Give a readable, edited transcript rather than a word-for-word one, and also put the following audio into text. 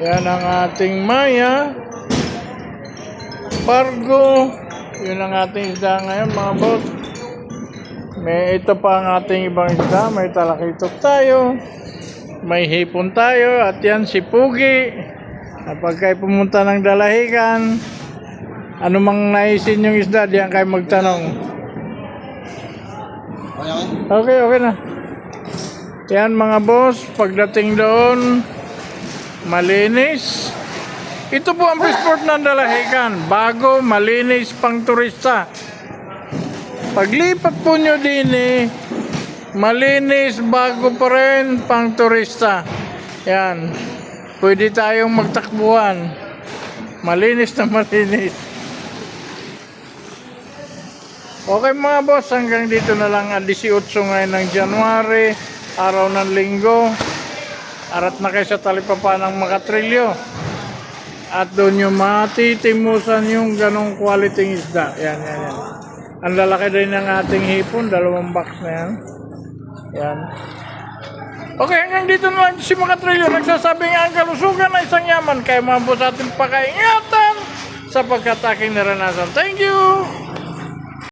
Yan ang ating Maya. Pargo. Yun ang ating isda ngayon mga boss. May ito pa ang ating ibang isda. May talakitok tayo. May hipon tayo. At yan si Pugi. Kapag kayo pumunta ng Dalahican, ano mang naisin yung isda, diyan kayo magtanong. Okay na. Yan mga boss, pagdating doon, malinis. Ito po ang passport ng Dalahican. Bago, malinis, pang turista. Paglipat po nyo din malinis, bago pa rin, pang turista. Yan. Pwede tayong magtakbuhan. Malinis na malinis. Okay mga boss, hanggang dito na lang ang 18 ngayon ng January, araw ng linggo. Arat na kayo sa talipapa ng Makatrilyo. At doon yung matitimusan yung ganong quality isda. Yan. Ang lalaki din ng ating hipon, 2 box na yan. Yan. Okay, hanggang dito na lang si Makatrilyo. Nagsasabing ang kalusugan ay isang yaman. Kaya mga boss ating pakaingatan sapagkat aking naranasan. Thank you!